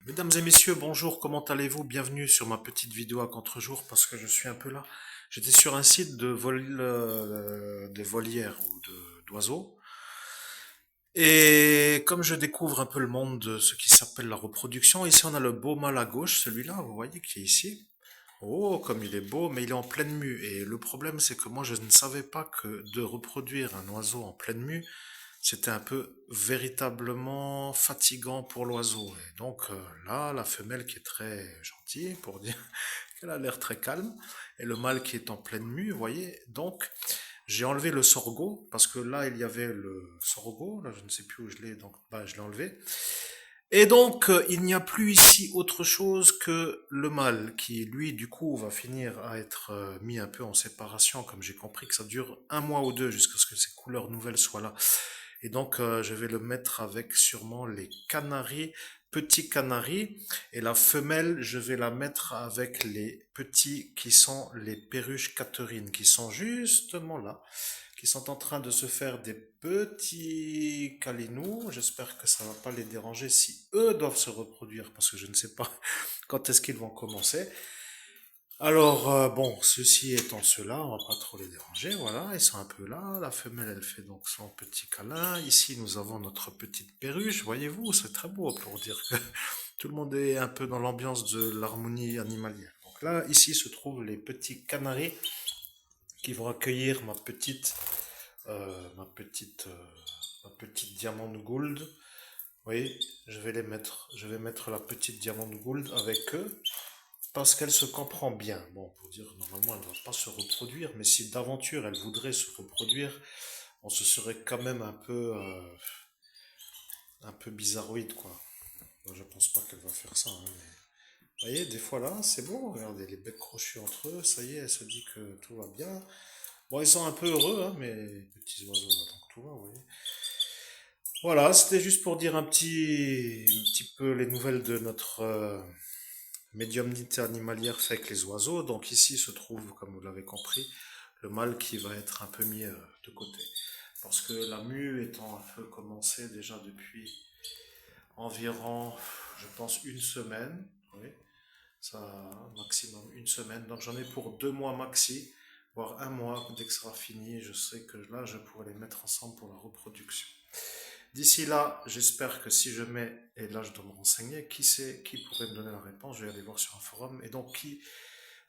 Mesdames et messieurs, bonjour, comment allez-vous? Bienvenue sur ma petite vidéo à contre-jour parce que je suis un peu là. J'étais sur un site de volières ou d'oiseaux. Et comme je découvre un peu le monde de ce qui s'appelle la reproduction, ici on a le beau mâle à gauche, celui-là, vous voyez, qui est ici. Oh, comme il est beau, mais il est en pleine mue. Et le problème, c'est que moi, je ne savais pas que de reproduire un oiseau en pleine mue, c'était un peu véritablement fatigant pour l'oiseau. Et donc là, la femelle qui est très gentille, pour dire qu'elle a l'air très calme, et le mâle qui est en pleine mue, vous voyez. Donc j'ai enlevé le sorgho, parce que là, il y avait le sorgho, là, je ne sais plus où je l'ai, donc bah, je l'ai enlevé. Et donc, il n'y a plus ici autre chose que le mâle qui, lui, du coup, va finir à être mis un peu en séparation, comme j'ai compris que ça dure un mois ou deux jusqu'à ce que ses couleurs nouvelles soient là. Et donc, je vais le mettre avec sûrement les canaris, petits canaris. Et la femelle, je vais la mettre avec les petits qui sont les perruches Catherine, qui sont justement là, qui sont en train de se faire des petits câlinous. J'espère que ça va pas les déranger si eux doivent se reproduire, parce que je ne sais pas quand est-ce qu'ils vont commencer. Alors, bon, ceci étant cela, on va pas trop les déranger, voilà, ils sont un peu là, la femelle, elle fait donc son petit câlin, ici nous avons notre petite perruche, voyez-vous, c'est très beau pour dire que tout le monde est un peu dans l'ambiance de l'harmonie animalière. Donc là, ici se trouvent les petits canaris qui vont accueillir ma petite diamant gold. Oui, je vais mettre la petite diamant gold avec eux. Parce qu'elle se comprend bien. Bon, pour dire, normalement, elle ne doit pas se reproduire, mais si d'aventure elle voudrait se reproduire, on se serait quand même un peu bizarroïde, quoi. Moi, je pense pas qu'elle va faire ça, hein, mais... Vous voyez, des fois là, c'est bon, regardez, les becs crochus entre eux, ça y est, elle se dit que tout va bien. Bon, ils sont un peu heureux, hein, mais les petits oiseaux, là, donc tout va, vous voyez. Voilà, c'était juste pour dire un petit peu les nouvelles de notre médiumnité animalière fait avec les oiseaux. Donc ici se trouve, comme vous l'avez compris, le mâle qui va être un peu mis de côté. Parce que la mue étant un peu commencée déjà depuis environ, je pense, une semaine, oui, ça maximum une semaine. Donc j'en ai pour 2 mois maxi, voire un mois dès que ça sera fini. Je sais que là, je pourrai les mettre ensemble pour la reproduction. D'ici là, j'espère que si je mets, et là je dois me renseigner, qui c'est, qui pourrait me donner la réponse, je vais aller voir sur un forum, et donc qui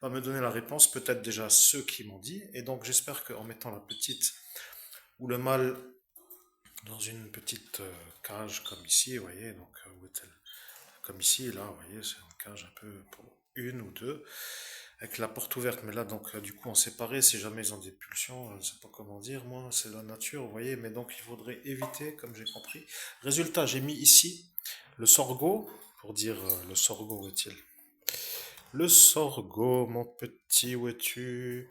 va me donner la réponse, peut-être déjà ceux qui m'ont dit, et donc j'espère qu'en mettant la petite ou le mâle dans une petite cage comme ici, vous voyez, donc où est-elle? Comme ici, là, vous voyez, c'est une cage un peu pour une ou deux, avec la porte ouverte, mais là, donc, du coup, en séparé, si jamais ils ont des pulsions, je ne sais pas comment dire, moi, c'est la nature, vous voyez, mais donc, il faudrait éviter, comme j'ai compris. Résultat, j'ai mis ici le sorgho, pour dire le sorgho, où est-il? Le sorgho, mon petit, où es-tu?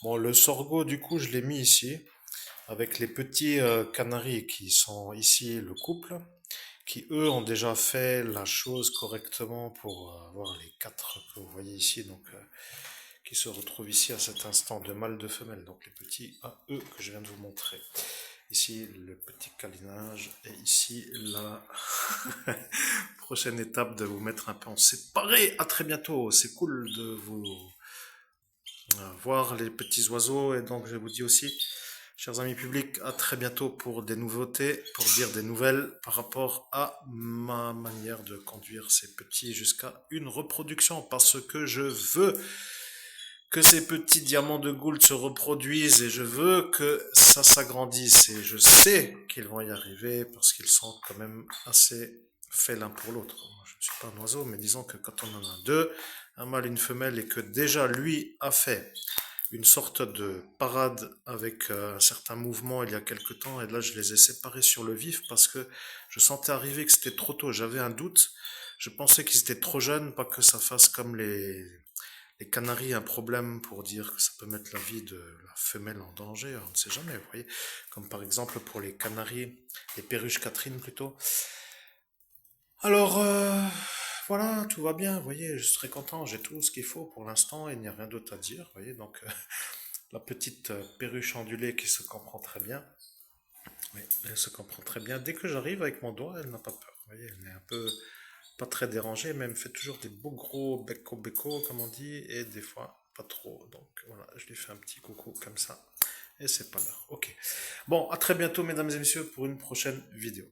Bon, le sorgho, du coup, je l'ai mis ici, avec les petits canaris qui sont ici, le couple qui eux ont déjà fait la chose correctement pour avoir les quatre que vous voyez ici, donc qui se retrouvent ici à cet instant de mâle de femelle, donc les petits à eux que je viens de vous montrer. Ici le petit câlinage et ici la prochaine étape de vous mettre un peu en séparé. À très bientôt, c'est cool de vous voir les petits oiseaux et donc je vous dis aussi chers amis publics, à très bientôt pour des nouveautés, pour dire des nouvelles par rapport à ma manière de conduire ces petits jusqu'à une reproduction. Parce que je veux que ces petits diamants de Gould se reproduisent et je veux que ça s'agrandisse. Et je sais qu'ils vont y arriver parce qu'ils sont quand même assez faits l'un pour l'autre. Je ne suis pas un oiseau, mais disons que quand on en a deux, un mâle et une femelle, et que déjà lui a fait une sorte de parade avec un certain mouvement il y a quelque temps, et là je les ai séparés sur le vif parce que je sentais arriver que c'était trop tôt, j'avais un doute, je pensais qu'ils étaient trop jeunes, pas que ça fasse comme les canaris un problème pour dire que ça peut mettre la vie de la femelle en danger, on ne sait jamais, vous voyez, comme par exemple pour les canaris, les perruches Catherine plutôt. Alors, voilà, tout va bien, vous voyez, je suis très content, j'ai tout ce qu'il faut pour l'instant, il n'y a rien d'autre à dire, vous voyez, donc la petite perruche ondulée qui se comprend très bien. Oui, elle se comprend très bien. Dès que j'arrive avec mon doigt, elle n'a pas peur. Vous voyez, elle est un peu pas très dérangée, mais elle me fait toujours des beaux gros becco comme on dit, et des fois pas trop. Donc voilà, je lui fais un petit coucou comme ça, et c'est pas l'heure. Ok. Bon, à très bientôt, mesdames et messieurs, pour une prochaine vidéo.